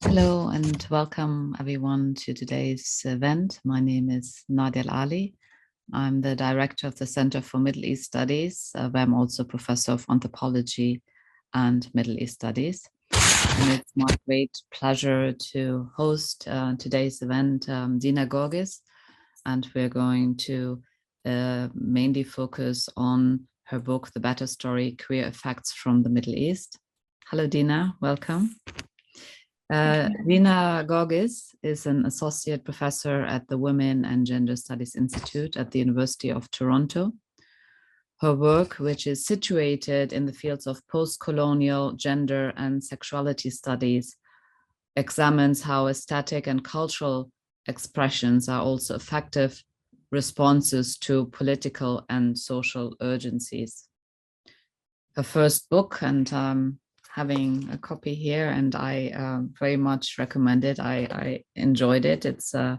Hello and welcome everyone to today's event. My name is Nadia Ali. I'm the director of the Center for Middle East Studies, where I'm also professor of anthropology and Middle East Studies. And it's my great pleasure to host today's event, Dina Georgis, and we're going to mainly focus on her book, The Better Story: Queer Effects from the Middle East. Hello, Dina, welcome. Dina Georgis is an associate professor at the Women and Gender Studies Institute at the University of Toronto. Her work, which is situated in the fields of post-colonial gender and sexuality studies, examines how aesthetic and cultural expressions are also effective responses to political and social urgencies. Her first book, and having a copy here, and I very much recommend it. I enjoyed it. It's an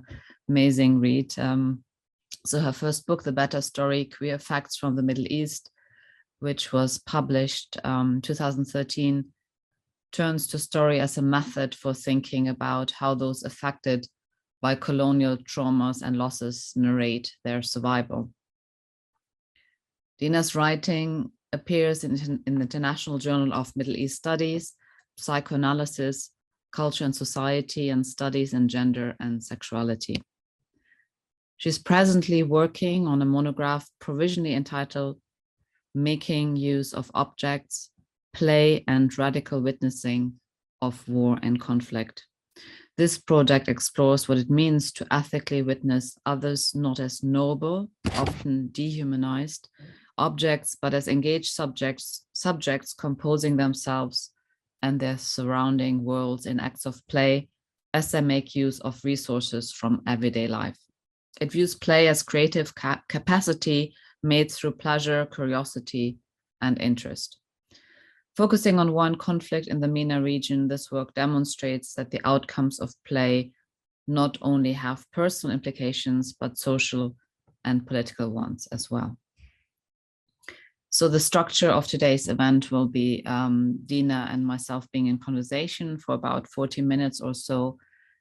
amazing read. So her first book, The Better Story: Queer Effects from the Middle East, which was published 2013, turns to story as a method for thinking about how those affected by colonial traumas and losses narrate their survival. Dina's writing appears in the International Journal of Middle East Studies, Psychoanalysis, Culture and Society, and Studies in Gender and Sexuality. She's presently working on a monograph provisionally entitled Making Use of Objects, Play and Radical Witnessing of War and Conflict. This project explores what it means to ethically witness others not as noble, often dehumanized, objects, but as engaged subjects composing themselves and their surrounding worlds in acts of play as they make use of resources from everyday life. It views play as creative capacity made through pleasure, curiosity, and interest. Focusing on one conflict in the MENA region, this work demonstrates that the outcomes of play not only have personal implications, but social and political ones as well. So the structure of today's event will be Dina and myself being in conversation for about 40 minutes or so,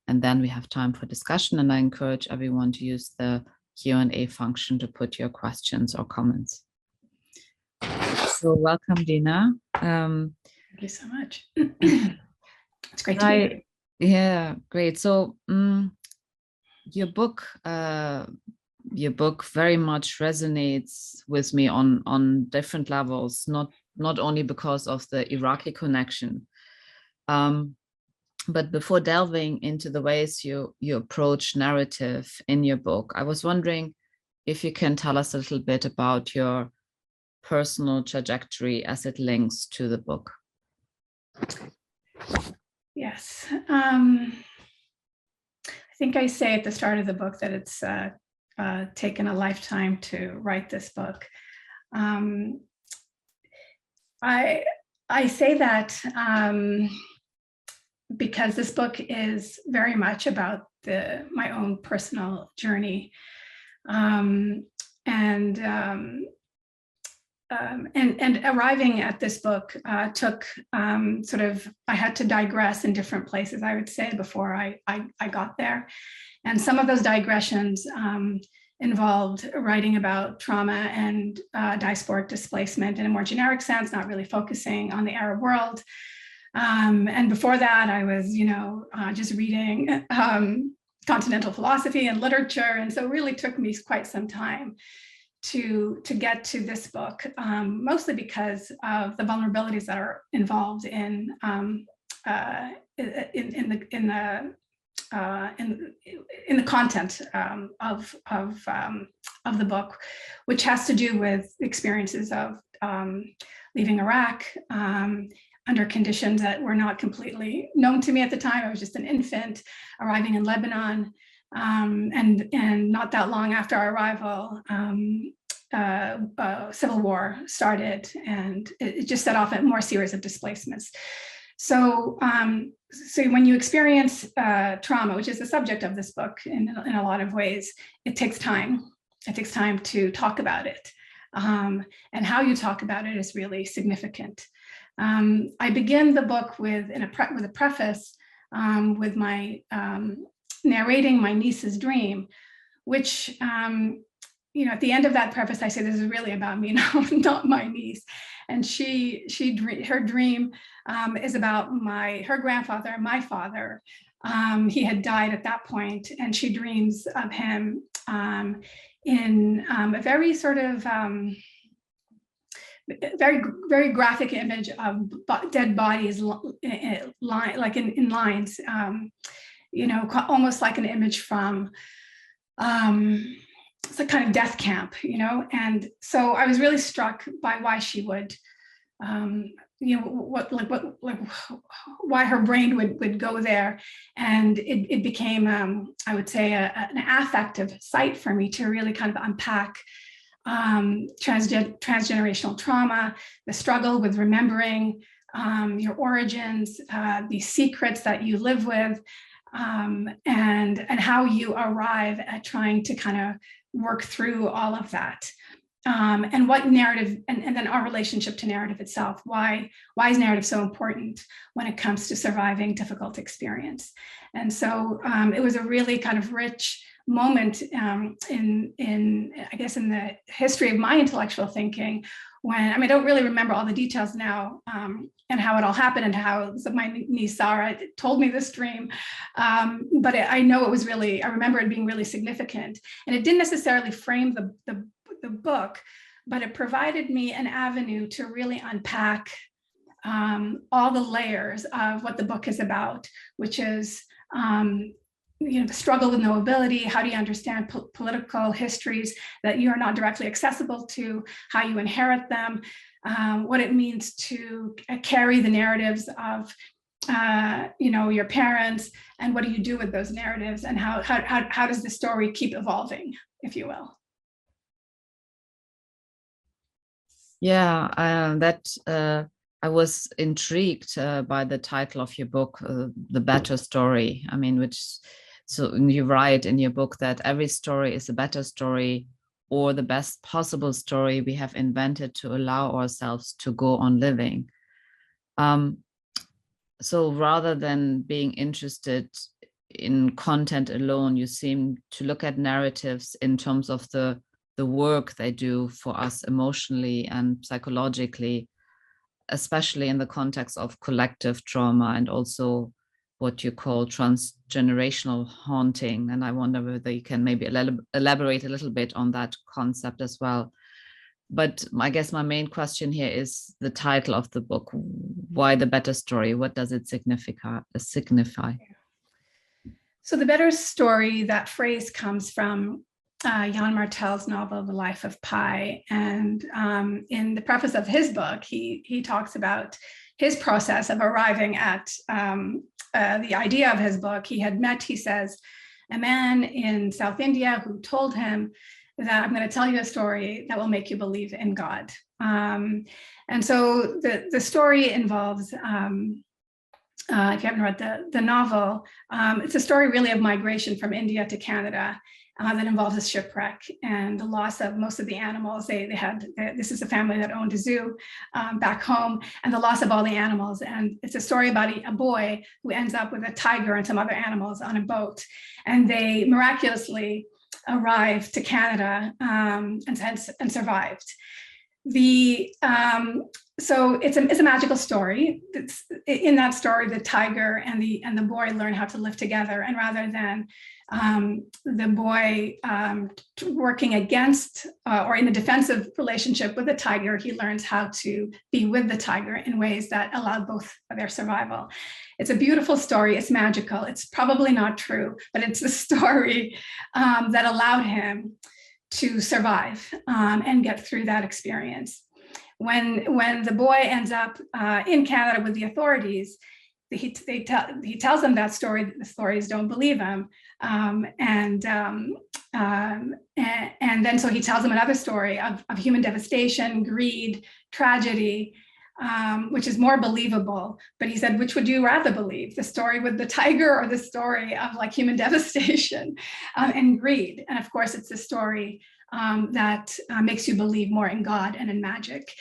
and then we have time for discussion, and I encourage everyone to use the Q&A function to put your questions or comments. So welcome, Dina. Thank you so much. It's great to be here. Yeah, great. So your book very much resonates with me on different levels, not only because of the Iraqi connection, but before delving into the ways you approach narrative in your book, I was wondering if you can tell us a little bit about your personal trajectory as it links to the book. Yes. I think I say at the start of the book that it's taken a lifetime to write this book. I say that because this book is very much about my own personal journey, and arriving at this book took I had to digress in different places, I would say, before I got there. And some of those digressions involved writing about trauma and diasporic displacement in a more generic sense, not really focusing on the Arab world. And before that, I was, just reading continental philosophy and literature. And so it really took me quite some time to get to this book, mostly because of the vulnerabilities that are involved in the content of the book, which has to do with experiences of leaving Iraq under conditions that were not completely known to me at the time. I was just an infant arriving in Lebanon, and not that long after our arrival, civil war started, and it just set off a more series of displacements. So when you experience trauma, which is the subject of this book in a lot of ways, it takes time. It takes time to talk about it. And how you talk about it is really significant. I begin the book with a preface with my narrating my niece's dream, which, at the end of that preface, I say, this is really about me, not my niece. And her dream is about her grandfather and my father. He had died at that point, and she dreams of him in a very sort of very, very graphic image of dead bodies, like in lines, almost like an image from it's a kind of death camp, and so I was really struck by why she would, why her brain would go there, and it became, I would say, an affective site for me to really kind of unpack transgenerational trauma, the struggle with remembering your origins, the secrets that you live with, and how you arrive at trying to kind of work through all of that, and what narrative, and then our relationship to narrative itself. Why is narrative so important when it comes to surviving difficult experience? And so it was a really kind of rich moment in I guess in the history of my intellectual thinking, when I don't really remember all the details now, and how it all happened, and how my niece Sarah told me this dream, but I know it was really, I remember it being really significant, and it didn't necessarily frame the book, but it provided me an avenue to really unpack all the layers of what the book is about, which is the struggle with knowability. How do you understand political histories that you are not directly accessible to? How you inherit them? What it means to carry the narratives of your parents, and what do you do with those narratives, and how does the story keep evolving, if you will? Yeah, I was intrigued by the title of your book, The Better Story. So you write in your book that every story is a better story, or the best possible story we have invented to allow ourselves to go on living. So rather than being interested in content alone, you seem to look at narratives in terms of the work they do for us emotionally and psychologically, especially in the context of collective trauma, and also what you call transgenerational haunting. And I wonder whether you can maybe elaborate a little bit on that concept as well. But I guess my main question here is the title of the book. Why The Better Story? What does it signify? So the better story, that phrase comes from Jan Martel's novel, The Life of Pi. And in the preface of his book, he talks about his process of arriving at the idea of his book. He had met, he says, a man in South India who told him that, I'm going to tell you a story that will make you believe in God. And so the story involves, if you haven't read the novel, it's a story really of migration from India to Canada. That involves a shipwreck and the loss of most of the animals. This is a family that owned a zoo back home, and the loss of all the animals. And it's a story about a boy who ends up with a tiger and some other animals on a boat, and they miraculously arrived to Canada and survived. So it's a magical story. In that story, the tiger and the boy learn how to live together, and rather than the boy working against or in a defensive relationship with the tiger, he learns how to be with the tiger in ways that allow both their survival. It's a beautiful story. It's magical. It's probably not true, but it's a story that allowed him to survive and get through that experience. When the boy ends up in Canada with the authorities, he tells them that story. The authorities don't believe him, and then so he tells them another story of human devastation, greed, tragedy, which is more believable. But he said, which would you rather believe, the story with the tiger or the story of like human devastation and greed? And of course, it's the story that makes you believe more in God and in magic.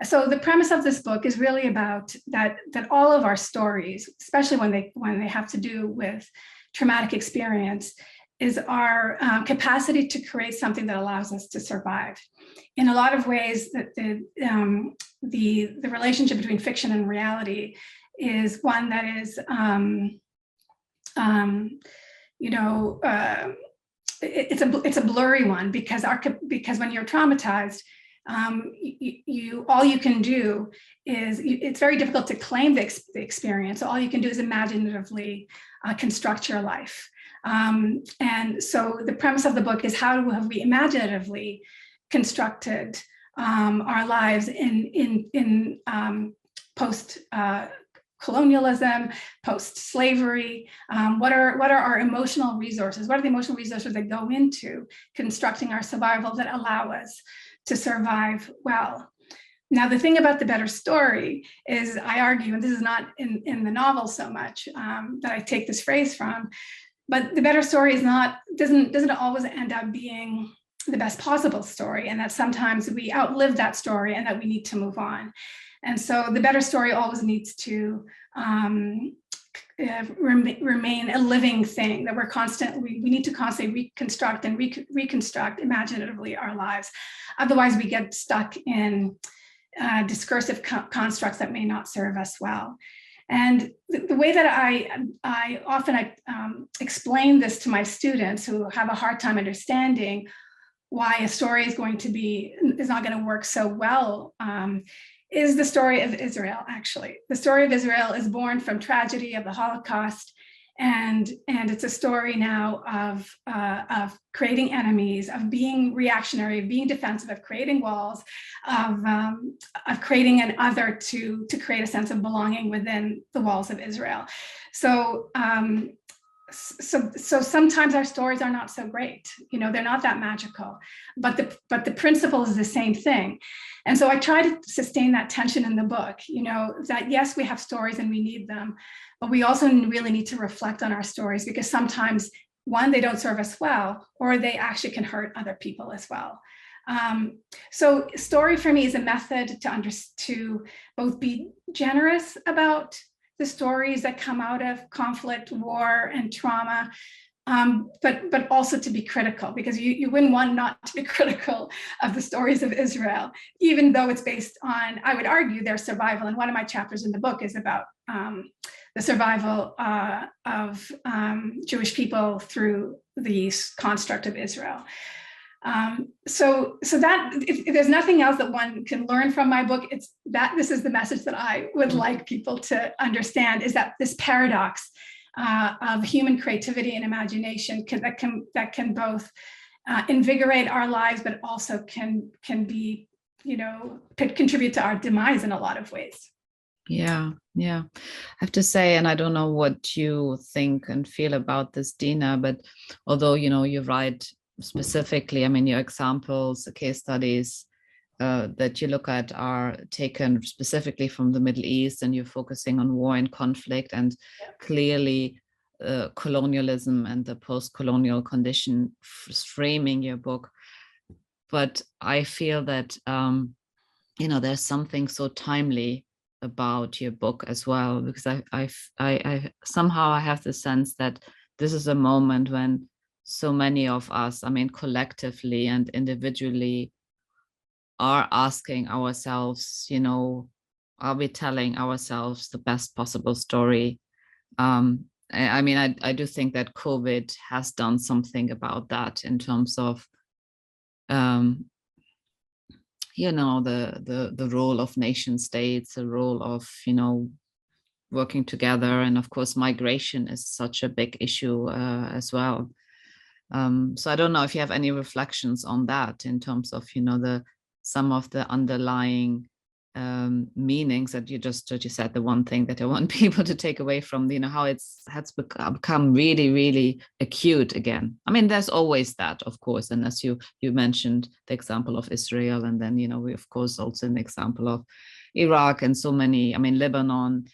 So the premise of this book is really about that all of our stories, especially when they have to do with traumatic experience, is our capacity to create something that allows us to survive. In a lot of ways, that the relationship between fiction and reality is one that is, it's a blurry one, because when you're traumatized, all you can do is, it's very difficult to claim the experience. So all you can do is imaginatively construct your life. And so the premise of the book is, how have we imaginatively constructed our lives in post colonialism, post-slavery? What are our emotional resources? What are the emotional resources that go into constructing our survival that allow us to survive well? Now, the thing about the better story is, I argue, and this is not in the novel so much that I take this phrase from, but the better story doesn't always end up being the best possible story, and that sometimes we outlive that story and that we need to move on. And so the better story always needs to remain a living thing, that we need to constantly reconstruct and reconstruct imaginatively our lives. Otherwise, we get stuck in discursive constructs that may not serve us well. And the way that I often explain this to my students who have a hard time understanding why a story is not going to work so well, is the story of Israel. Actually, the story of Israel is born from tragedy of the Holocaust, and it's a story now of creating enemies, of being reactionary, of being defensive, of creating walls, of creating an other to create a sense of belonging within the walls of Israel. So sometimes our stories are not so great, they're not that magical, but the principle is the same thing. And so I try to sustain that tension in the book, that yes, we have stories and we need them, but we also really need to reflect on our stories, because sometimes, one, they don't serve us well, or they actually can hurt other people as well. So story for me is a method to both be generous about the stories that come out of conflict, war, and trauma, but also to be critical, because you wouldn't want not to be critical of the stories of Israel, even though it's based on, I would argue, their survival. And one of my chapters in the book is about the survival of Jewish people through the construct of Israel. So that if there's nothing else that one can learn from my book, it's that this is the message that I would like people to understand, is that this paradox of human creativity and imagination that can both invigorate our lives, but also can be, contribute to our demise in a lot of ways. Yeah. I have to say, and I don't know what you think and feel about this, Dina, but although, you write specifically, your examples, the case studies that you look at are taken specifically from the Middle East, and you're focusing on war and conflict, and clearly colonialism and the post-colonial condition framing your book. But I feel that, there's something so timely about your book as well, because I somehow I have the sense that this is a moment when so many of us, collectively and individually, are asking ourselves, are we telling ourselves the best possible story? I do think that COVID has done something about that, in terms of, the role of nation states, the role of, working together. And of course, migration is such a big issue as well. So I don't know if you have any reflections on that, in terms of, some of the underlying meanings that you said. The one thing that I want people to take away from, how has become really, really acute again. There's always that, of course, and as you mentioned the example of Israel, and then we of course also an example of Iraq and so many, Lebanon,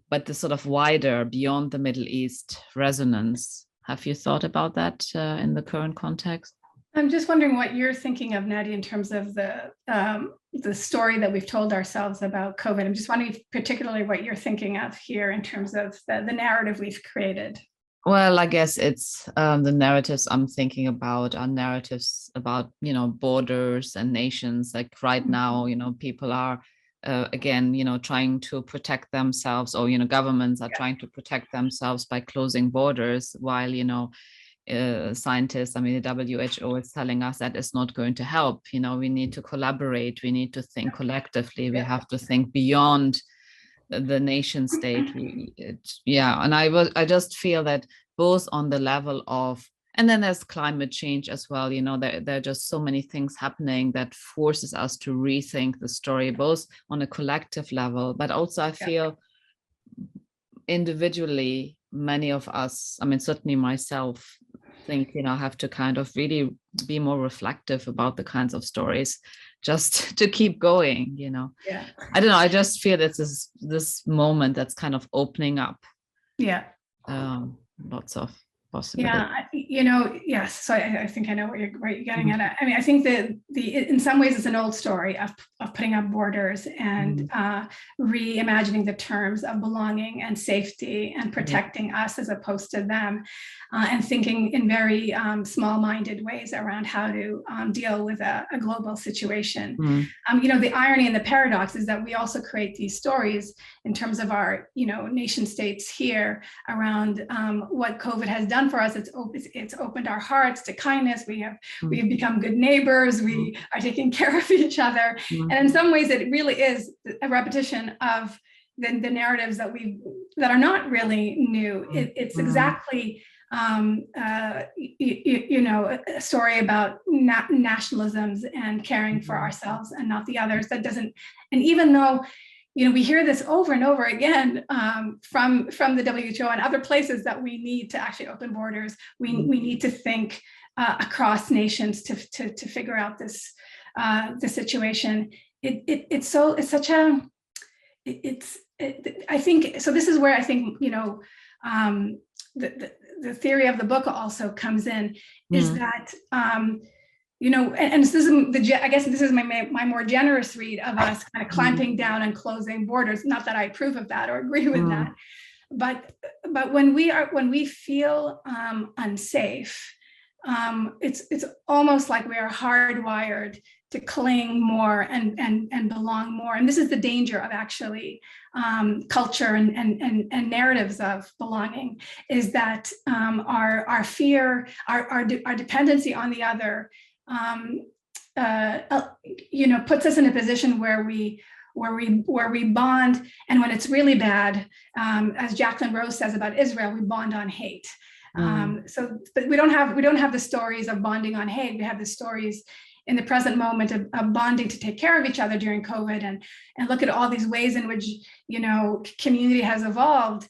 but the sort of wider, beyond the Middle East resonance. Have you thought about that in the current context? I'm just wondering what you're thinking of, Nadia, in terms of the story that we've told ourselves about COVID. I'm just wondering particularly what you're thinking of here in terms of the narrative we've created. Well, I guess it's the narratives I'm thinking about are narratives about, borders and nations. Like right now, people are, again, trying to protect themselves, or, governments are trying to protect themselves by closing borders, while, scientists, I mean, the WHO is telling us that it's not going to help. We need to collaborate. We need to think collectively. We have to think beyond the nation state. And I just feel that both on the level of, and then there's climate change as well, there are just so many things happening that forces us to rethink the story, both on a collective level, but also I feel individually, many of us, I mean, certainly myself, think, have to kind of really be more reflective about the kinds of stories just to keep going, I don't know, I just feel that this moment that's kind of opening up lots of possibilities. Yes. So I think I know what you're getting at. I mean, I think that in some ways it's an old story of putting up borders and reimagining the terms of belonging and safety and protecting us as opposed to them, and thinking in very small-minded ways around how to deal with a global situation. The irony and the paradox is that we also create these stories in terms of our, nation states here around what COVID has done for us. It's opened our hearts to kindness. We have become good neighbors. We are taking care of each other. And in some ways, it really is a repetition of the narratives that are not really new. It's exactly a story about nationalisms and caring for ourselves and not the others. That doesn't, and even though we hear this over and over again from the WHO and other places that we need to actually open borders. We need to think across nations to figure out this situation. I think so. This is where I think the theory of the book also comes in, is that. And this is I guess this is my more generous read of us kind of clamping down and closing borders. Not that I approve of that or agree with that, but when we feel unsafe, it's almost like we are hardwired to cling more and belong more. And this is the danger of actually culture and narratives of belonging, is that our fear, our dependency on the other. Puts us in a position where we bond, and when it's really bad, as Jacqueline Rose says about Israel, we bond on hate. But we don't have the stories of bonding on hate. We have the stories in the present moment of bonding to take care of each other during COVID, and look at all these ways in which community has evolved.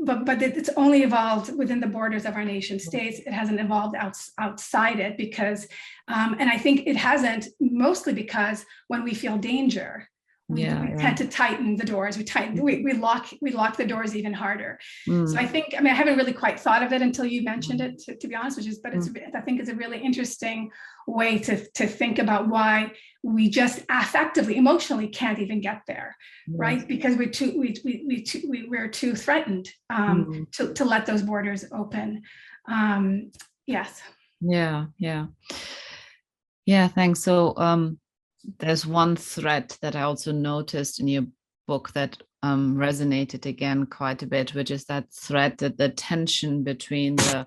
But it's only evolved within the borders of our nation states. It hasn't evolved outside it, because, and I think it hasn't, mostly because when we feel danger, we tend to tighten the doors. We lock the doors even harder. So I think, I haven't really quite thought of it until you mentioned it, to be honest, I think it's a really interesting way to think about why we just affectively, emotionally can't even get there, right? Because we're too threatened to let those borders open. Yes. Yeah. Thanks. So there's one thread that I also noticed in your book that resonated again quite a bit, which is that thread, that the tension between the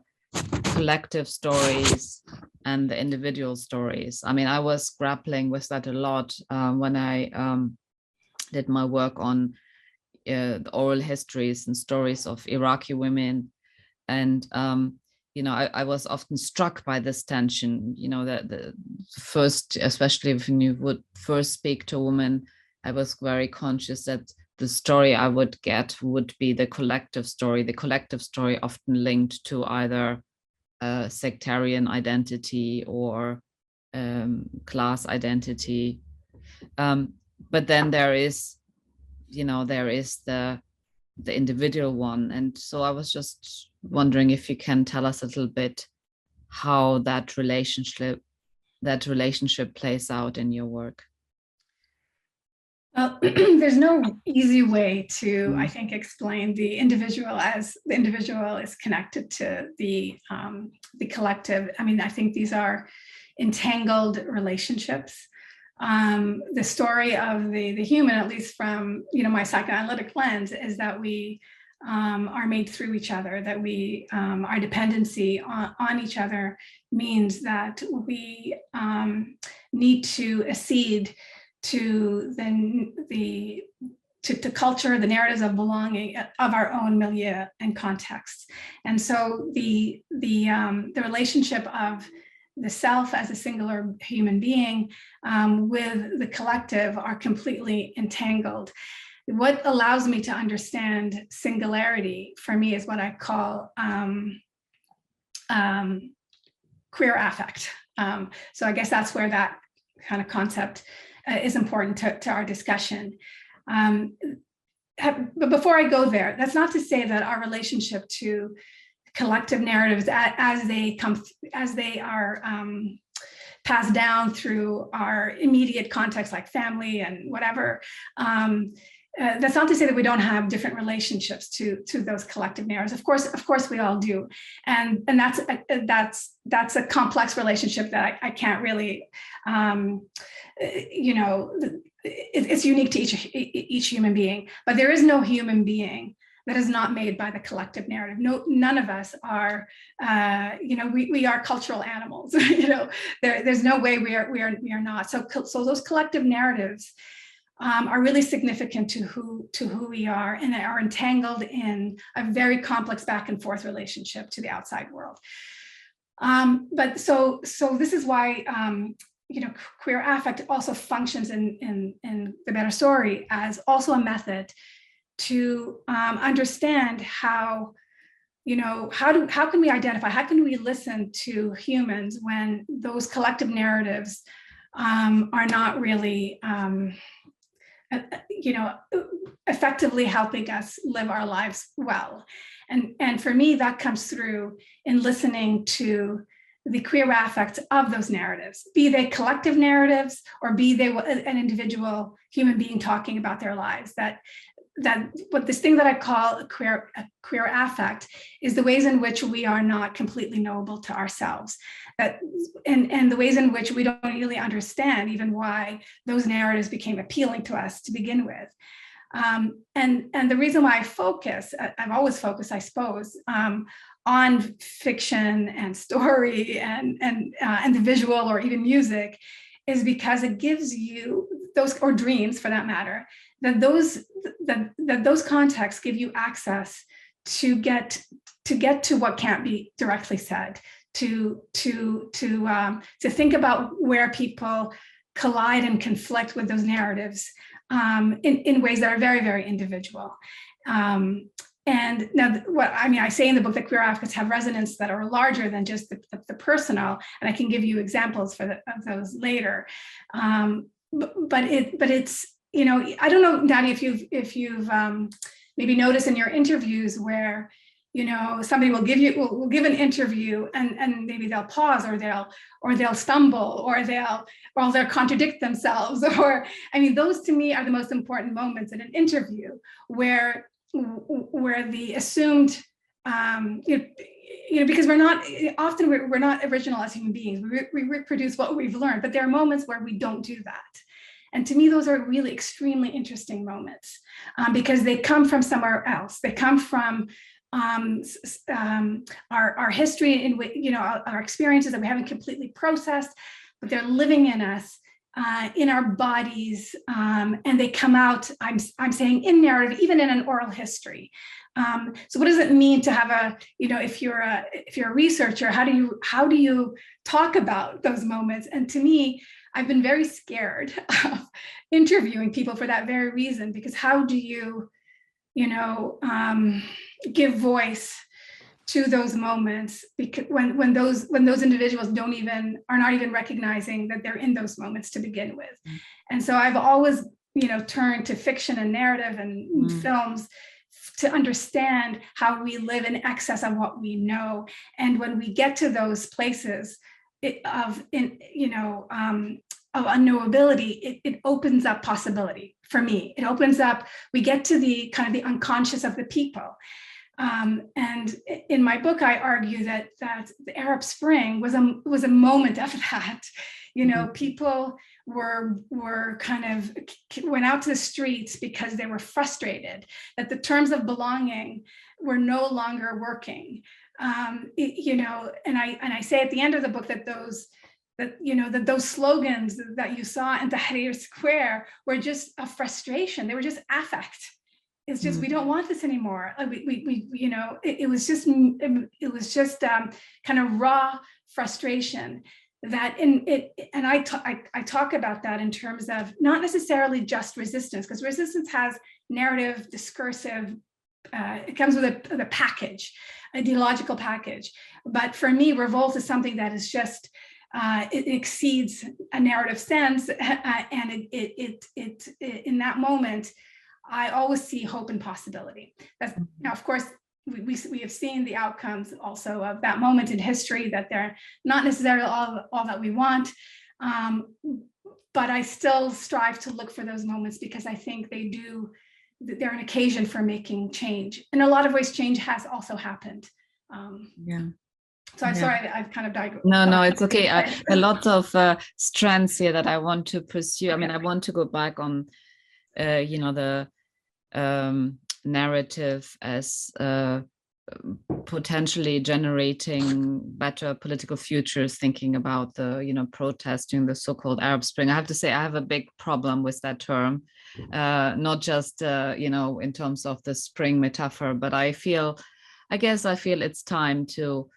collective stories and the individual stories. I was grappling with that a lot when I did my work on the oral histories and stories of Iraqi women. And I was often struck by this tension, that the first, especially when you would first speak to a woman, I was very conscious that the story I would get would be the collective story often linked to either sectarian identity or class identity. But then there is the individual one. And so I was just wondering if you can tell us a little bit how that relationship plays out in your work? Well, there's no easy way to, I think, explain the individual as the individual is connected to the collective. I mean, I think these are entangled relationships. The story of the human, at least from my psychoanalytic lens, is that we are made through each other, that we our dependency on each other means that we need to accede to to culture, the narratives of belonging of our own milieu and context. And so the relationship of the self as a singular human being with the collective are completely entangled. What allows me to understand singularity for me is what I call queer affect. So I guess that's where that kind of concept is important to our discussion. But before I go there, that's not to say that our relationship to collective narratives as they are passed down through our immediate context, like family and whatever, that's not to say that we don't have different relationships to those collective narratives. Of course we all do, and that's a complex relationship that I can't really, it's unique to each human being. But there is no human being that is not made by the collective narrative. No, none of us are. We are cultural animals. There's no way we are not. So those collective narratives are really significant to who we are, and they are entangled in a very complex back and forth relationship to the outside world. But so this is why queer affect also functions in the Better Story as also a method to understand how can we identify, how can we listen to humans when those collective narratives are not really effectively helping us live our lives well. And for me, that comes through in listening to the queer affects of those narratives, be they collective narratives or be they an individual human being talking about their lives. What this thing that I call a queer affect is the ways in which we are not completely knowable to ourselves, and the ways in which we don't really understand even why those narratives became appealing to us to begin with. And the reason why I've always focused, I suppose, on fiction and story and the visual or even music, is because it gives you those, or dreams for that matter, that those contexts give you access to get to what can't be directly said, to think about where people collide and conflict with those narratives in ways that are very, very individual. And now, I say in the book that queer affects have resonance that are larger than just the personal, and I can give you examples of those later. But it's, I don't know, Daddy, if you've maybe noticed in your interviews where somebody will give an interview and maybe they'll pause or they'll stumble or they'll contradict themselves, or those to me are the most important moments in an interview where the assumed because we're not original as human beings. We reproduce what we've learned, but there are moments where we don't do that. And to me, those are really extremely interesting moments because they come from somewhere else. They come from our history, in our experiences that we haven't completely processed, but they're living in us, in our bodies, and they come out, I'm saying, in narrative, even in an oral history. So what does it mean to have if you're a researcher, how do you talk about those moments? And to me, I've been very scared of interviewing people for that very reason, because how do you give voice to those moments, because when those individuals are not even recognizing that they're in those moments to begin with. And so I've always turned to fiction and narrative and films to understand how we live in excess of what we know. And when we get to those places of unknowability, it opens up possibility for me. It opens up, we get to the kind of the unconscious of the people. And in my book, I argue that the Arab Spring was a moment of that. People were kind of went out to the streets because they were frustrated that the terms of belonging were no longer working. And I say at the end of the book that those slogans that you saw in Tahrir Square were just a frustration. They were just affect. It's just, we don't want this anymore. It was just kind of raw frustration that and I talk about that in terms of not necessarily just resistance, because resistance has narrative, discursive, it comes with a package, ideological package. But for me, revolt is something that is just, it exceeds a narrative sense, and it in that moment, I always see hope and possibility. That's, now, of course, we have seen the outcomes also of that moment in history, that they're not necessarily all that we want. But I still strive to look for those moments, because I think they're an occasion for making change. In a lot of ways, change has also happened. So I'm sorry, I've kind of digressed. No, it's okay. A lot of strands here that I want to pursue. Okay. I mean, I want to go back on, the narrative as potentially generating better political futures, thinking about the, protests during the so-called Arab Spring. I have to say, I have a big problem with that term, not just, in terms of the spring metaphor, but I feel it's time to,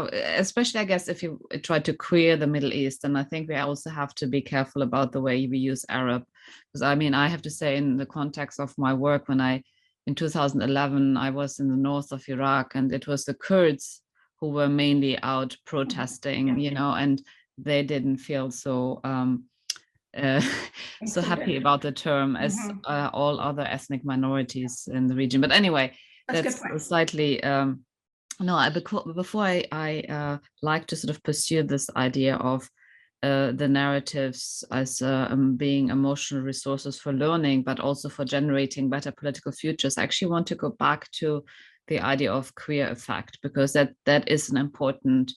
especially, I guess, if you try to queer the Middle East. And I think we also have to be careful about the way we use Arab, because I mean, I have to say, in the context of my work, in 2011, I was in the north of Iraq, and it was the Kurds who were mainly out protesting, and they didn't feel so so happy about the term as all other ethnic minorities in the region. But anyway, that's slightly before I like to sort of pursue this idea of the narratives as being emotional resources for learning, but also for generating better political futures. I actually want to go back to the idea of queer effect, because that is an important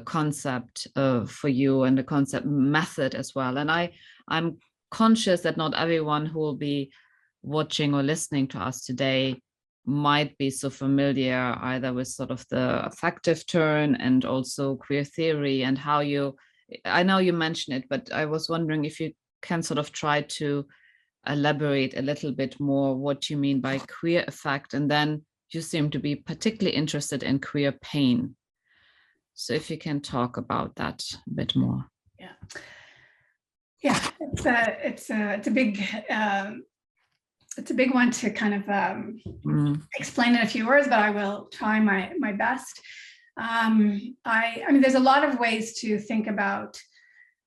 concept for you, and a concept method as well. And I'm conscious that not everyone who will be watching or listening to us today might be so familiar either with sort of the affective turn and also queer theory, and how I know you mentioned it, but I was wondering if you can sort of try to elaborate a little bit more what you mean by queer effect. And then you seem to be particularly interested in queer pain. So if you can talk about that a bit more. Yeah, it's a big one to kind of explain in a few words, but I will try my best. I mean, there's a lot of ways to think about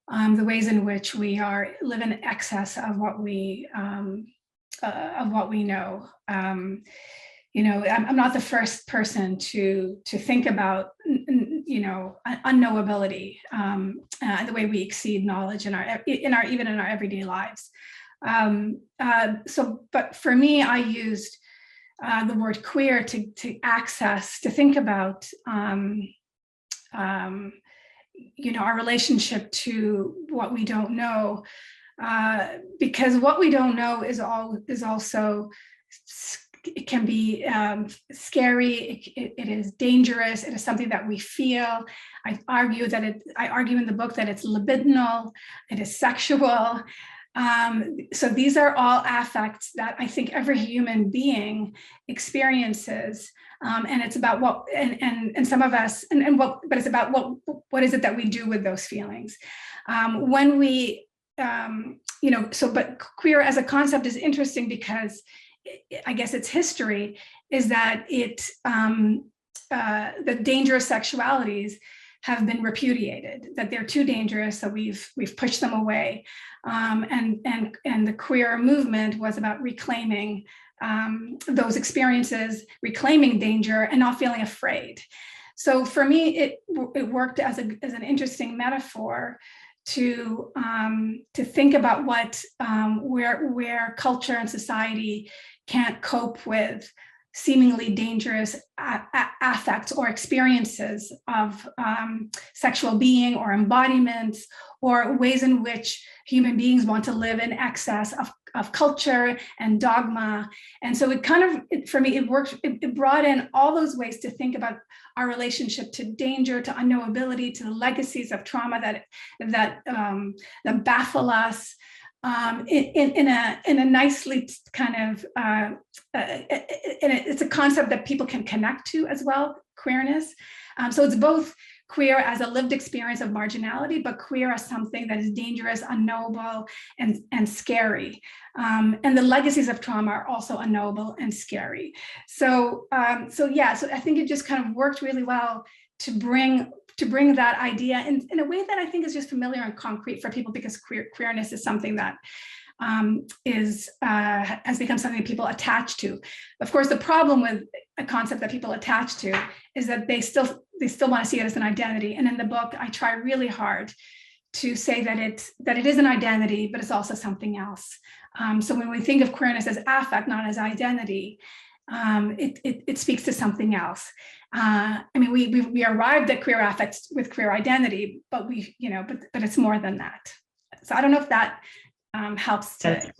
the ways in which we live in excess of what we know. I'm not the first person to think about unknowability, the way we exceed knowledge in our even in our everyday lives. But for me, I used the word queer to think about our relationship to what we don't know, because what we don't know is also, it can be scary. It is dangerous. It is something that we feel. I argue in the book that it's libidinal. It is sexual. So these are all affects that I think every human being experiences, and it's about what and some of us but it's about what is it that we do with those feelings when we but queer as a concept is interesting because I guess its history is that the dangerous sexualities have been repudiated, that they're too dangerous, so we've pushed them away. And the queer movement was about reclaiming those experiences, reclaiming danger and not feeling afraid. So for me, it worked as an interesting metaphor to think about what where culture and society can't cope with seemingly dangerous affects or experiences of sexual being or embodiments, or ways in which human beings want to live in excess of culture and dogma. And so it kind of, for me, it worked, it brought in all those ways to think about our relationship to danger, to unknowability, to the legacies of trauma that baffle us, in a nicely kind of, it's a concept that people can connect to as well, queerness. So it's both queer as a lived experience of marginality, but queer as something that is dangerous, unknowable, and scary. And the legacies of trauma are also unknowable and scary. So yeah, so I think it just kind of worked really well to bring that idea in a way that I think is just familiar and concrete for people, because queerness is something that has become something that people attach to. Of course, the problem with a concept that people attach to is that they still want to see it as an identity. And in the book, I try really hard to say that it is an identity, but it's also something else. So when we think of queerness as affect, not as identity, it speaks to something else. I mean, we arrived at queer affects with queer identity, but but it's more than that. So I don't know if that helps to.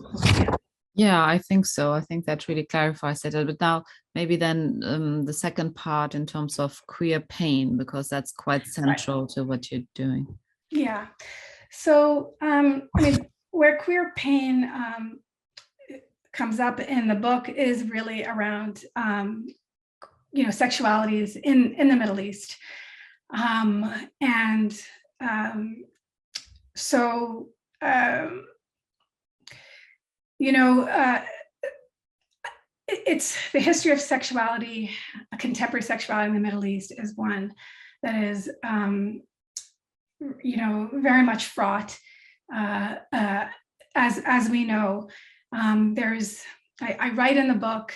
Yeah, I think so. I think that really clarifies it. But now maybe then the second part in terms of queer pain, because that's quite central to what you're doing. Yeah. So I mean, where queer pain comes up in the book is really around sexualities in the Middle East, it's the history of sexuality, contemporary sexuality in the Middle East is one that is, very much fraught. As we know, I write in the book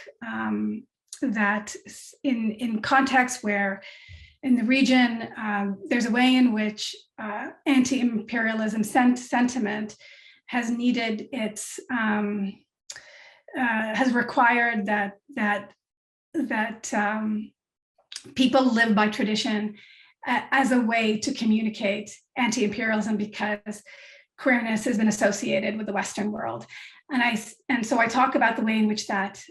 that in contexts where in the region, there's a way in which anti-imperialism sentiment has needed its, has required that people live by tradition as a way to communicate anti-imperialism, because queerness has been associated with the Western world. And so I talk about the way in which that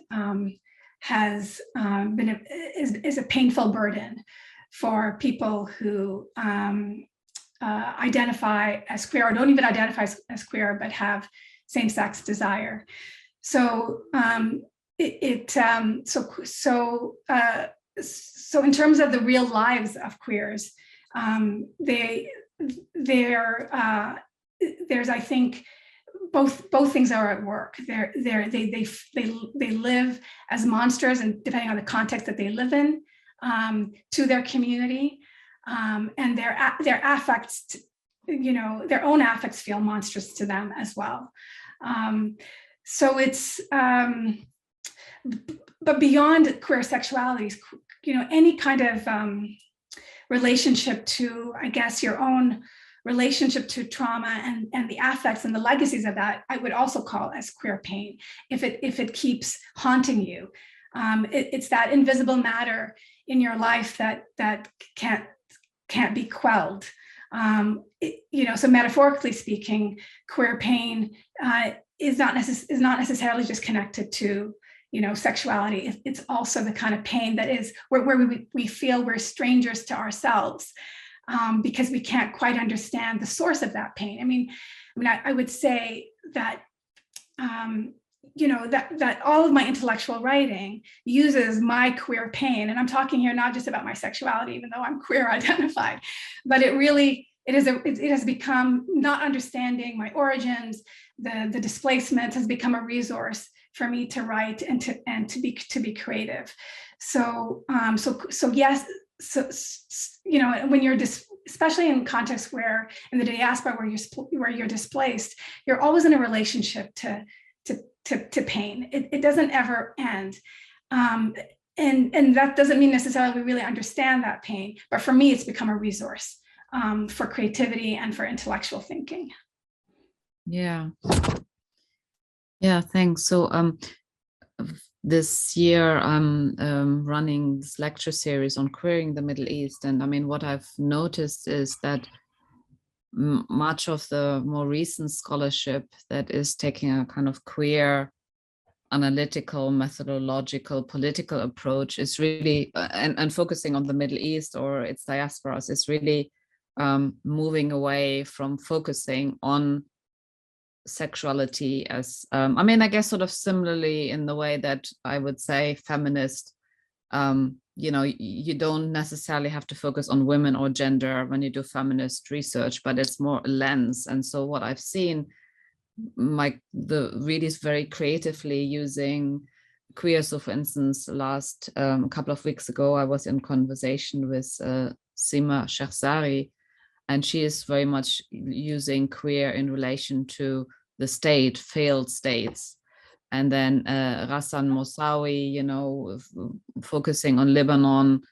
has been is a painful burden for people who identify as queer or don't even identify as queer, but have same-sex desire. So so in terms of the real lives of queers, there's, I think, both things are at work. They live as monsters, and depending on the context that they live in, to their community, and their affects, their own affects feel monstrous to them as well. So it's, but beyond queer sexualities, any kind of relationship to, I guess, your own relationship to trauma and the affects and the legacies of that, I would also call as queer pain, if it keeps haunting you. It's that invisible matter in your life that can't be quelled. So metaphorically speaking, queer pain is not necessarily just connected to sexuality. It's also the kind of pain that is where we feel we're strangers to ourselves, because we can't quite understand the source of that pain. I mean, I would say that that all of my intellectual writing uses my queer pain, and I'm talking here not just about my sexuality, even though I'm queer identified, but it has become, not understanding my origins, the displacement has become a resource for me to write and to be creative. So yes. So when you're especially in contexts where in the diaspora where you're displaced, you're always in a relationship to to pain. It doesn't ever end. And that doesn't mean necessarily we really understand that pain, but for me, it's become a resource for creativity and for intellectual thinking. Yeah. Yeah, thanks. So this year I'm running this lecture series on queering the Middle East. And I mean, what I've noticed is that much of the more recent scholarship that is taking a kind of queer, analytical, methodological, political approach is really, and focusing on the Middle East or its diasporas, is really moving away from focusing on sexuality as, I mean, I guess sort of similarly in the way that I would say feminist, you know, you don't necessarily have to focus on women or gender when you do feminist research, but it's more a lens. And so what I've seen, the read is very creatively using queer. So for instance, last a couple of weeks ago, I was in conversation with Sima Shekhzari, and she is very much using queer in relation to the state, failed states. And then Rassan Moussaoui, you know, focusing on Lebanon,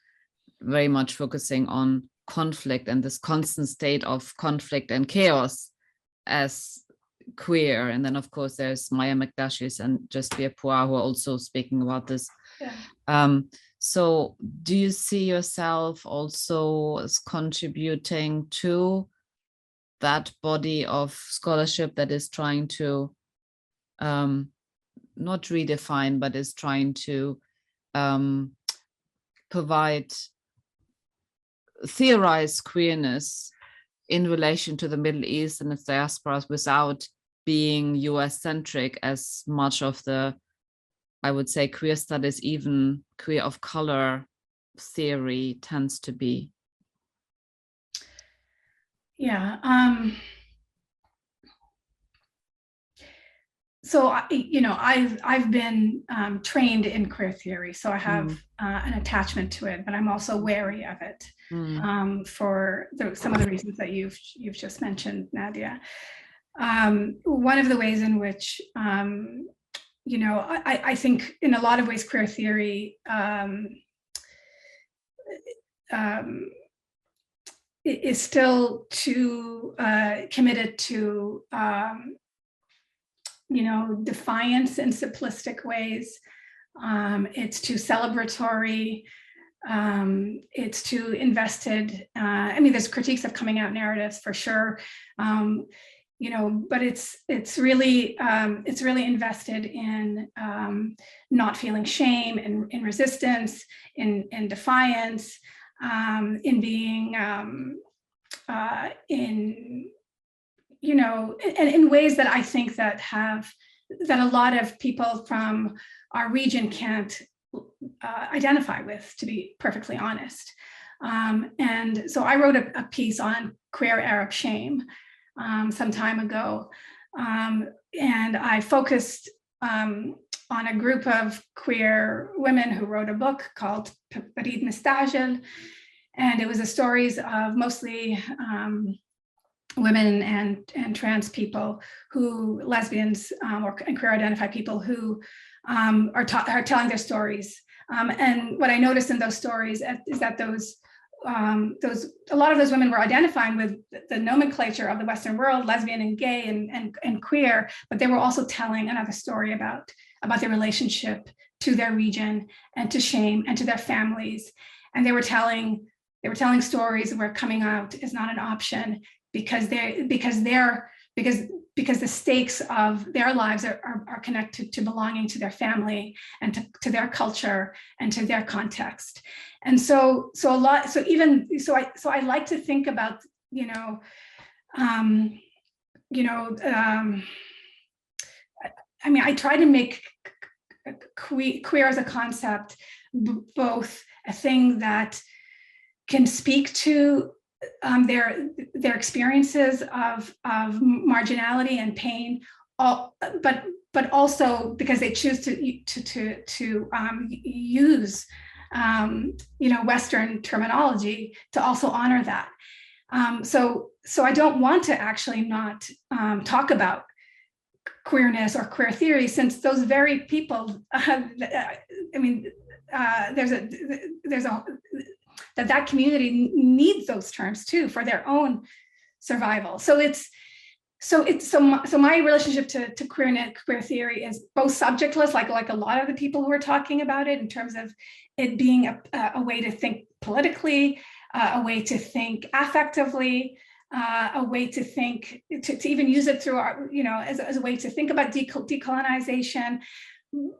very much focusing on conflict and this constant state of conflict and chaos as queer. And then of course there's Maya Mekdashis and Jasbir Puar who are also speaking about this. Yeah. So do you see yourself also as contributing to that body of scholarship that is trying to not redefine, but is trying to theorize queerness in relation to the Middle East and its diasporas without being US-centric as much of the, I would say, queer studies, even queer of color theory tends to be? Yeah. So, you know, I've been trained in queer theory, so I have an attachment to it, but I'm also wary of it for some of the reasons that you've just mentioned, Nadia. One of the ways in which, you know, I think in a lot of ways queer theory is still too committed to you know, defiance in simplistic ways. It's too celebratory. It's too invested. I mean, there's critiques of coming out narratives for sure, you know, but it's really invested in not feeling shame, in resistance, in defiance, in being in, you know, and in ways that I think that a lot of people from our region can't identify with, to be perfectly honest. And so I wrote a piece on queer Arab shame some time ago, and I focused on a group of queer women who wrote a book called Parid Mistajel, and it was the stories of mostly women and trans people, who lesbians and queer identified people who are telling their stories. And what I noticed in those stories is that a lot of those women were identifying with the nomenclature of the Western world, lesbian and gay and queer, but they were also telling another story about their relationship to their region and to shame and to their families. And they were telling stories where coming out is not an option, because the stakes of their lives are connected to belonging to their family and to their culture and to their context. And so I like to think about, I mean, I try to make queer as a concept both a thing that can speak to their experiences of marginality and pain, but also because they choose to use Western terminology to also honor that. So I don't want to actually not talk about queerness or queer theory, since those very people, that community needs those terms too for their own survival. So my relationship to queer theory is both subjectless, like a lot of the people who are talking about it, in terms of it being a way to think politically, a way to think affectively, a way to think, to even use it through our, as a way to think about decolonization,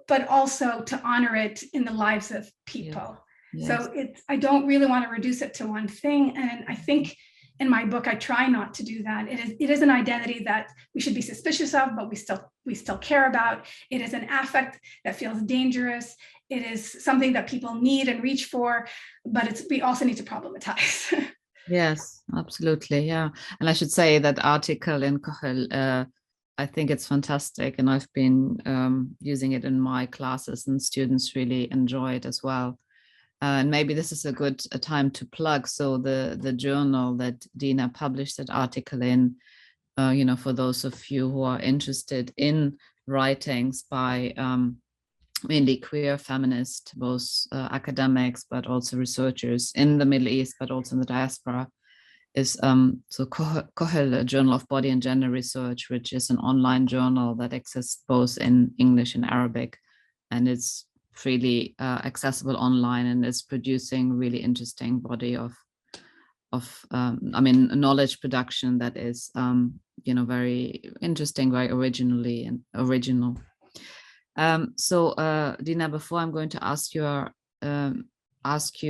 but also to honor it in the lives of people. Yes. So I don't really want to reduce it to one thing. And I think in my book, I try not to do that. It is an identity that we should be suspicious of, but we still care about. It is an affect that feels dangerous. It is something that people need and reach for, but we also need to problematize. Yes, absolutely. Yeah. And I should say that article in Kohel, I think it's fantastic. And I've been using it in my classes, and students really enjoy it as well. And maybe this is a good time to plug. So the journal that Dina published that article in, for those of you who are interested in writings by mainly queer feminist, both academics, but also researchers in the Middle East, but also in the diaspora, is Kohel, a Journal of Body and Gender Research, which is an online journal that exists both in English and Arabic, and it's freely accessible online, and is producing really interesting body of knowledge production that is very interesting, very original. So Dina, before I'm going to ask you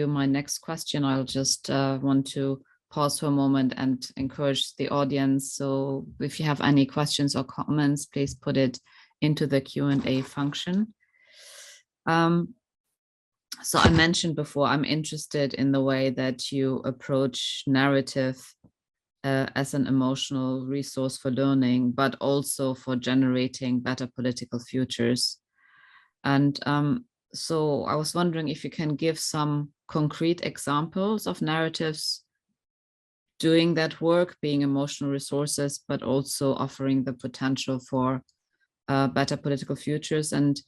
my next question, I'll just want to pause for a moment and encourage the audience. So if you have any questions or comments, please put it into the Q&A function. So I mentioned before, I'm interested in the way that you approach narrative as an emotional resource for learning, but also for generating better political futures. And so I was wondering if you can give some concrete examples of narratives doing that work, being emotional resources, but also offering the potential for better political futures. And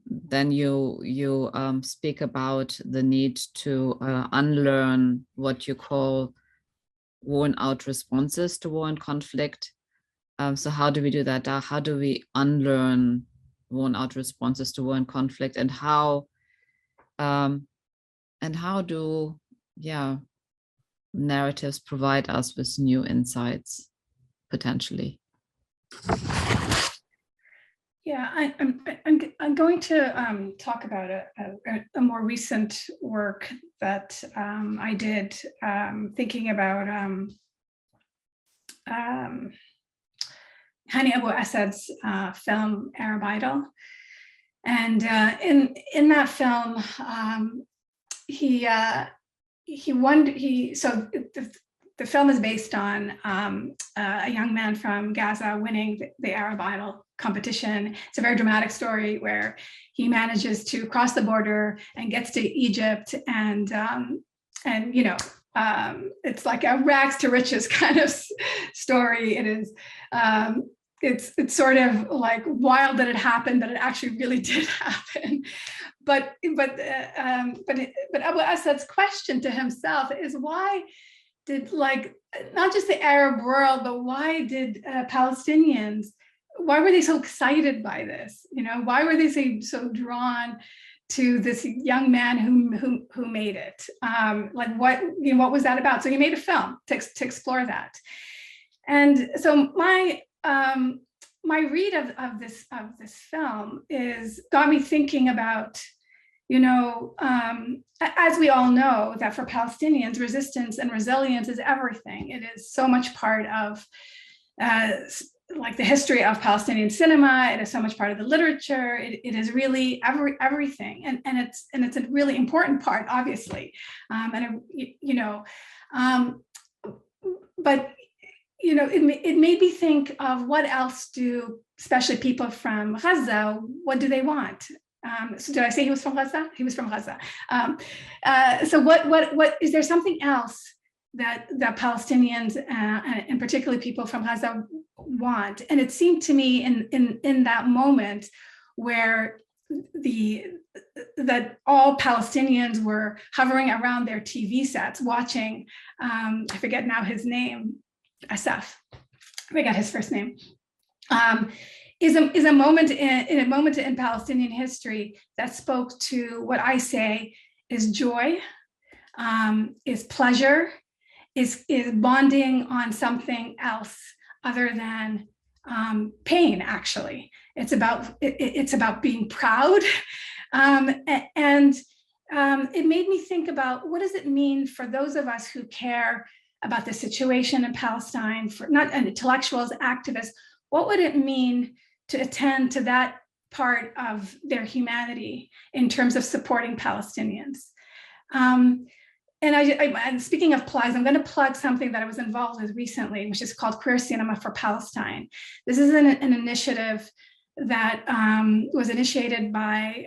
then you speak about the need to unlearn what you call worn out responses to war and conflict. So how do we do that? How do we unlearn worn out responses to war and conflict, and how do narratives provide us with new insights potentially? Yeah, I'm going to talk about a more recent work that I did, thinking about Hani Abu Assad's film Arab Idol, and in that film, the film is based on a young man from Gaza winning the Arab Idol competition. It's a very dramatic story where he manages to cross the border and gets to Egypt, and it's like a rags to riches kind of story. It is. It's sort of like wild that it happened, but it actually really did happen. But Abu Assad's question to himself is, why did, like, not just the Arab world, but why did Palestinians, why were they so excited by this? Why were they so drawn to this young man who made it? What was that about? So he made a film to explore that. And so my read of this film got me thinking about, as we all know, that for Palestinians, resistance and resilience is everything. It is so much part of the history of Palestinian cinema. It is so much part of the literature. It is really everything, and it's a really important part, obviously. But it made me think of what else do, especially people from Gaza, what do they want? So did I say he was from Gaza? He was from Gaza. So what is there something else that Palestinians and particularly people from Gaza want. And it seemed to me in that moment where that all Palestinians were hovering around their TV sets watching, I forget now his name, Asaf, I forget his first name, is a moment in Palestinian history that spoke to what I say is joy, is pleasure, is bonding on something else other than pain. Actually, it's about being proud, and it made me think about what does it mean for those of us who care about the situation in Palestine, for not intellectuals, activists. What would it mean to attend to that part of their humanity in terms of supporting Palestinians? And speaking of plugs, I'm going to plug something that I was involved with recently, which is called Queer Cinema for Palestine. This is an initiative that was initiated by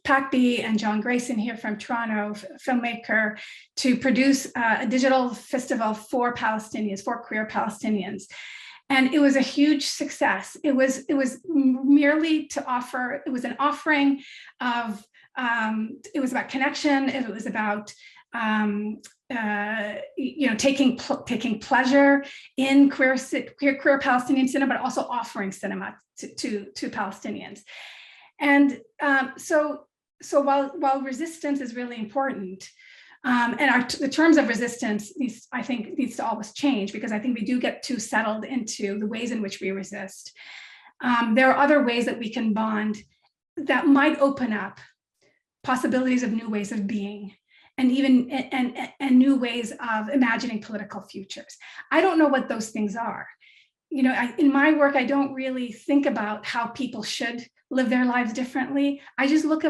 Packby and John Grayson here from Toronto, filmmaker, to produce a digital festival for Palestinians, for queer Palestinians. And it was a huge success. It was merely to offer, it was an offering of, it was about connection, it was about taking pleasure in queer Palestinian cinema, but also offering cinema to Palestinians. And so while resistance is really important, and the terms of resistance, I think needs to always change, because I think we do get too settled into the ways in which we resist. There are other ways that we can bond that might open up possibilities of new ways of being, and even and new ways of imagining political futures. I don't know what those things are. In my work, I don't really think about how people should live their lives differently. I just look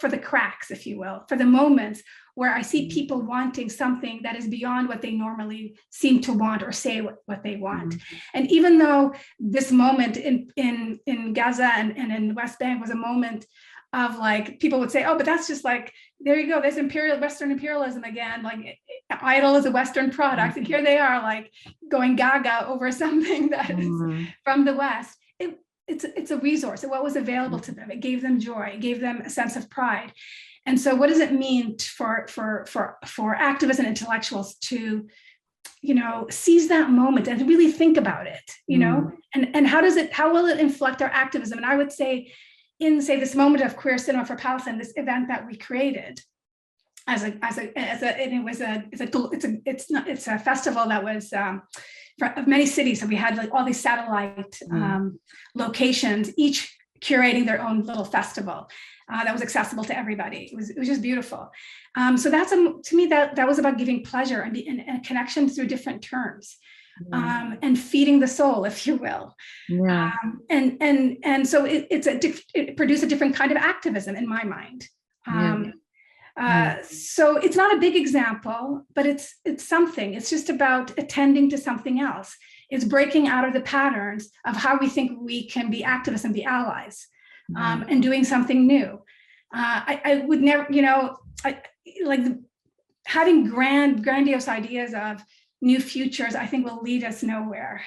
for the cracks, if you will, for the moments where I see people wanting something that is beyond what they normally seem to want or say what they want. Mm-hmm. And even though this moment in Gaza and in the West Bank was a moment of like, people would say, oh, but that's just like, there you go, there's Western imperialism again, like idol is a Western product. And here they are like going gaga over something that is from the West. It's a resource. What was available to them? It gave them joy, it gave them a sense of pride. And so what does it mean for activists and intellectuals to, seize that moment and really think about it, and how will it inflect our activism? And I would say, in this moment of Queer Cinema for Palestine, this event that we created it's a festival that was of many cities. So we had like all these satellite locations, each curating their own little festival that was accessible to everybody. It was just beautiful. So that's to me that was about giving pleasure and a connection through different terms. And feeding the soul, if you will. Yeah. And so it produced a different kind of activism in my mind. So it's not a big example, but it's something. It's just about attending to something else. It's breaking out of the patterns of how we think we can be activists and be allies, and doing something new. I would never, having grandiose ideas of new futures, I think will lead us nowhere.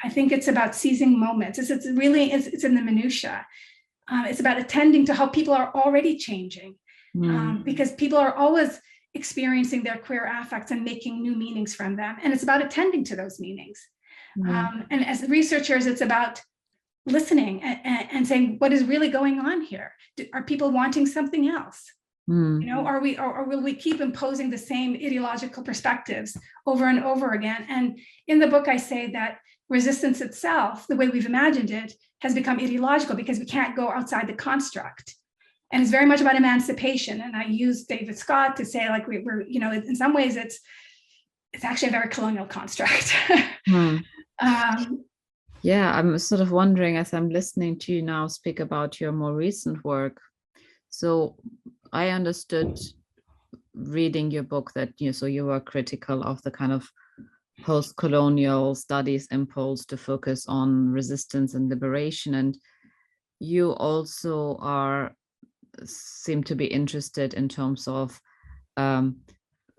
I think it's about seizing moments. It's in the minutia. It's about attending to how people are already changing, because people are always experiencing their queer affects and making new meanings from them. And it's about attending to those meanings. And as researchers, it's about listening and saying, what is really going on here? Are people wanting something else? Or will we keep imposing the same ideological perspectives over and over again? And in the book, I say that resistance itself, the way we've imagined it, has become ideological because we can't go outside the construct. And it's very much about emancipation. And I use David Scott to say, like, we're in some ways, it's actually a very colonial construct. Yeah, I'm sort of wondering, as I'm listening to you now speak about your more recent work. So I understood reading your book that so you were critical of the kind of post-colonial studies impulse to focus on resistance and liberation, and you also seem to be interested in terms of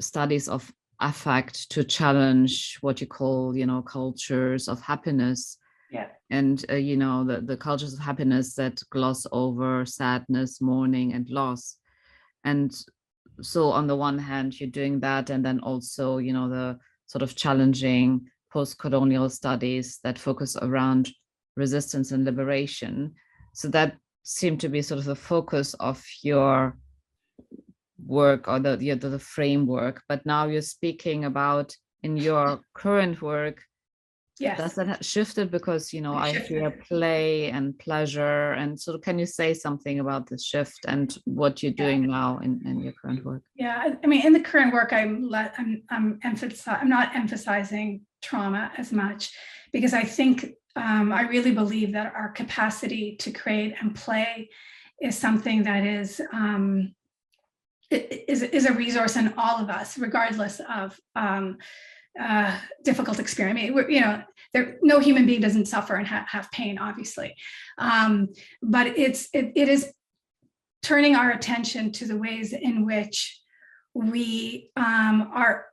studies of affect to challenge what you call, cultures of happiness. Yeah. And, the cultures of happiness that gloss over sadness, mourning, and loss. And so on the one hand, you're doing that, and then also, the sort of challenging post-colonial studies that focus around resistance and liberation. So that seemed to be sort of the focus of your work, or the framework. But now you're speaking about, in your current work, Yes. does that have shifted? Because, I hear play and pleasure. And so can you say something about the shift and what you're doing now in your current work? Yeah, I mean, in the current work, I'm not emphasizing trauma as much, because I think I really believe that our capacity to create and play is something that is a resource in all of us, regardless of difficult experience. I mean, no human being doesn't suffer and have pain, obviously, but it is turning our attention to the ways in which we are.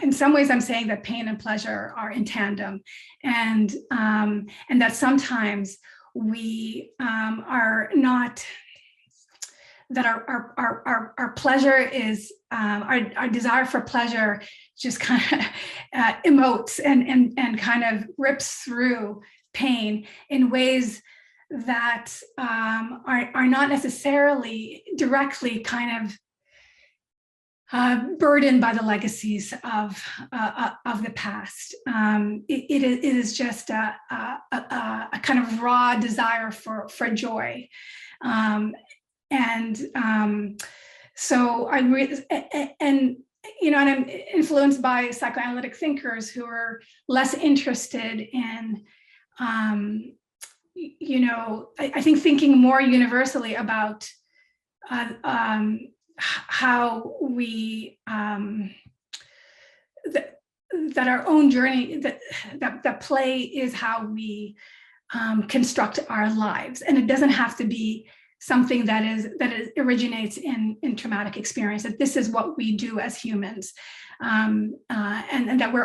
In some ways, I'm saying that pain and pleasure are in tandem, and that sometimes we are not. That our pleasure is our desire for pleasure just kind of emotes and kind of rips through pain in ways that are not necessarily directly kind of burdened by the legacies of the past. It is just a kind of raw desire for joy. So and I'm influenced by psychoanalytic thinkers who are less interested in, I think thinking more universally about how we that our own journey, that play is how we construct our lives, and it doesn't have to be something that originates in traumatic experience. That this is what we do as humans, and that we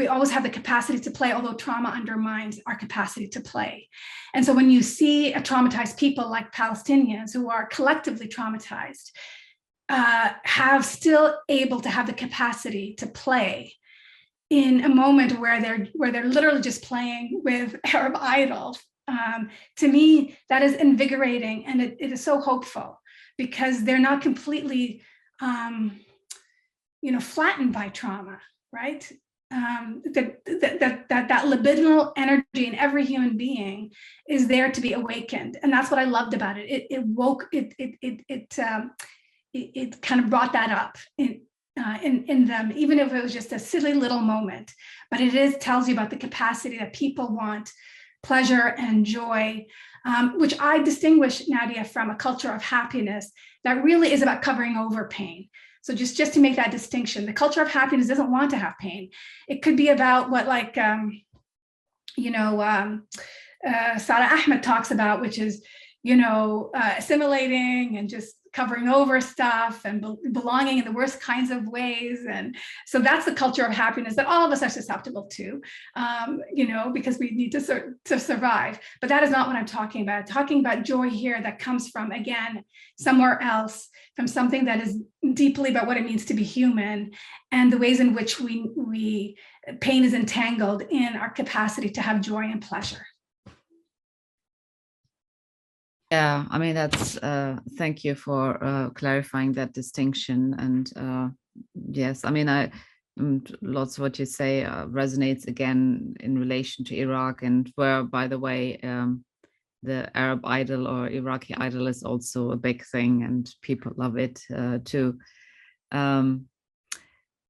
always have the capacity to play, although trauma undermines our capacity to play. And so when you see a traumatized people like Palestinians, who are collectively traumatized, have still able to have the capacity to play in a moment where they're literally just playing with Arab idols. To me, that is invigorating, and it is so hopeful, because they're not completely, flattened by trauma, right? That libidinal energy in every human being is there to be awakened, and that's what I loved about it. It kind of brought that up in them, even if it was just a silly little moment. But it tells you about the capacity that people want pleasure and joy, which I distinguish, Nadia, from a culture of happiness that really is about covering over pain. So just to make that distinction, the culture of happiness doesn't want to have pain. It could be about what, like, Sarah Ahmed talks about, which is, assimilating and just covering over stuff and belonging in the worst kinds of ways. And so that's the culture of happiness that all of us are susceptible to, because we need to survive. But that is not what I'm talking about. I'm talking about joy here that comes from, again, somewhere else, from something that is deeply about what it means to be human, and the ways in which pain is entangled in our capacity to have joy and pleasure. Yeah, I mean, that's thank you for clarifying that distinction. And yes, I mean, lots of what you say resonates again in relation to Iraq, and where, by the way, the Arab idol or Iraqi idol is also a big thing, and people love it too.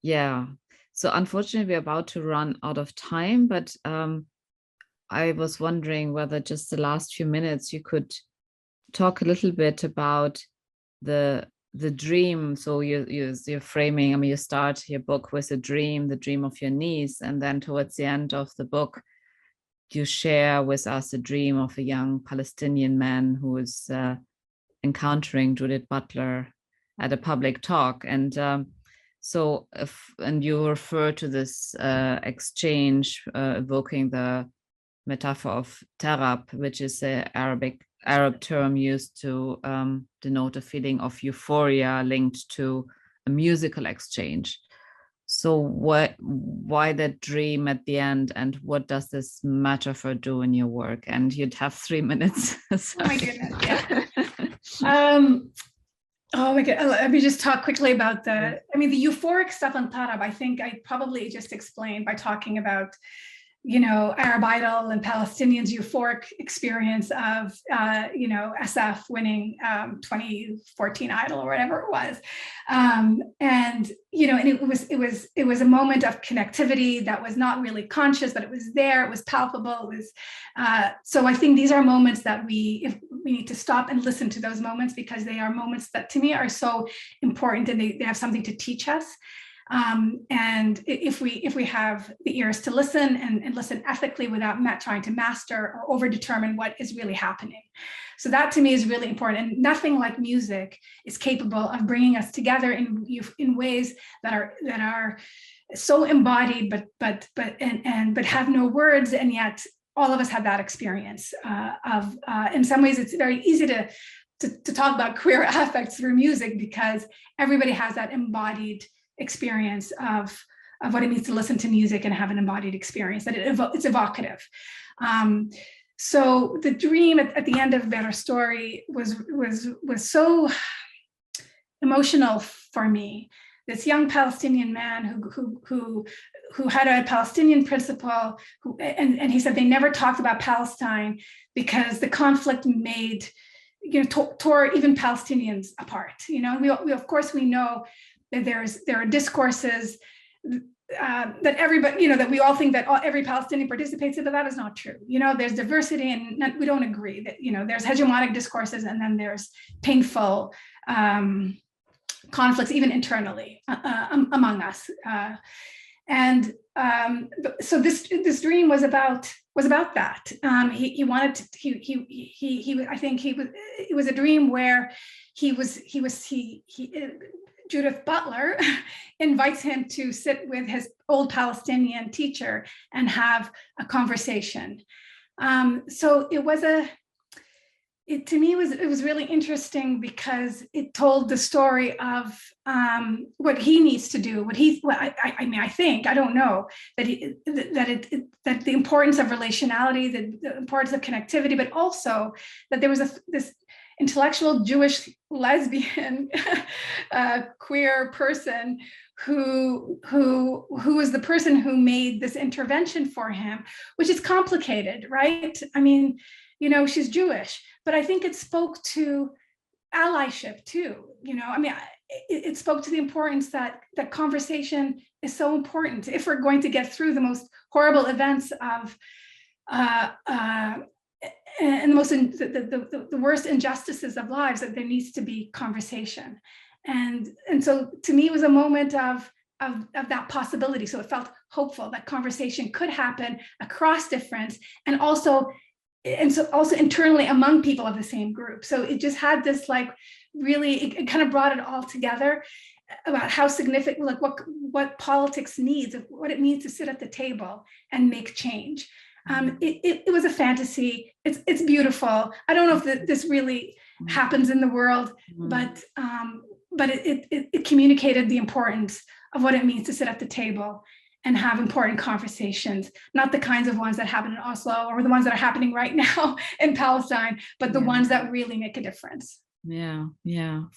Yeah, so unfortunately, we're about to run out of time, but I was wondering whether just the last few minutes you could talk a little bit about the dream. So you're framing, I mean, you start your book with the dream of your niece, and then towards the end of the book, you share with us the dream of a young Palestinian man who is encountering Judith Butler at a public talk. And So and you refer to this exchange, evoking the metaphor of tarab, which is an Arab term used to denote a feeling of euphoria linked to a musical exchange. So why that dream at the end, and what does this metaphor do in your work? And you'd have 3 minutes. Oh my goodness, yeah. Oh my God, let me just talk quickly about the euphoric stuff on Tarab. I think I probably just explained by talking about, Arab Idol and Palestinians' euphoric experience of, SF winning 2014 Idol or whatever it was. And it was a moment of connectivity that was not really conscious, but it was there, it was palpable. It was, so I think these are moments that we need to stop and listen to those moments, because they are moments that to me are so important, and they have something to teach us. And if we have the ears to listen and listen ethically without trying to master or over determine what is really happening. So that to me is really important. And nothing like music is capable of bringing us together in ways that are so embodied, but have no words. And yet all of us have that experience in some ways, it's very easy to talk about queer affects through music, because everybody has that embodied experience of what it means to listen to music and have an embodied experience, that it's evocative. So the dream at the end of Vera's story was so emotional for me. This young Palestinian man who had a Palestinian principal, and he said they never talked about Palestine because the conflict made, tore even Palestinians apart. We of course we know that there are discourses that everybody, that we all think that every Palestinian participates in, but that is not true. There's diversity, and we don't agree that, there's hegemonic discourses, and then there's painful conflicts, even internally among us. So this dream was about that. He wanted to, it was a dream where Judith Butler invites him to sit with his old Palestinian teacher and have a conversation. So it was it was really interesting, because it told the story of what he needs to do. I think, I don't know, that the importance of relationality, the importance of connectivity, but also that there was this intellectual Jewish lesbian queer person who was the person who made this intervention for him, which is complicated, right? She's Jewish, but I think it spoke to allyship too. It spoke to the importance that conversation is so important if we're going to get through the most horrible events of and the worst injustices of lives, that there needs to be conversation. And so to me, it was a moment of that possibility. So it felt hopeful that conversation could happen across difference, and also internally among people of the same group. So it just had this it kind of brought it all together about how significant, what politics needs, what it means to sit at the table and make change. It was a fantasy. It's beautiful. I don't know if this really happens in the world, but it communicated the importance of what it means to sit at the table and have important conversations, not the kinds of ones that happen in Oslo or the ones that are happening right now in Palestine, but the ones that really make a difference. Yeah.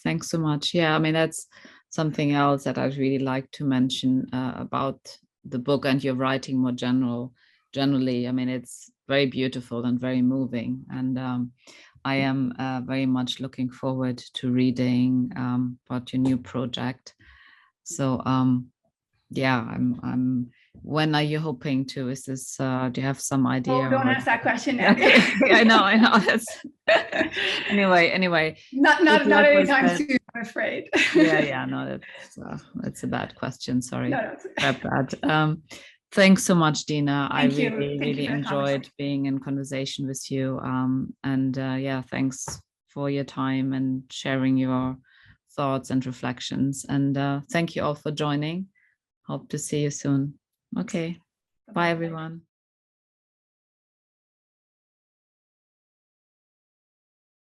Thanks so much. Yeah, that's something else that I'd really like to mention about the book and your writing more generally. It's very beautiful and very moving, and I am very much looking forward to reading about your new project. So when are you hoping to? Is this? Do you have some idea? Oh, don't ask that question now. I know. That's anyway. Not anytime soon, I'm afraid. Yeah. No, that's a bad question. Sorry. No. Bad. Thanks so much, Dina. Thank you. really enjoyed being in conversation with you. Thanks for your time and sharing your thoughts and reflections. And thank you all for joining. Hope to see you soon. Okay. Bye, everyone.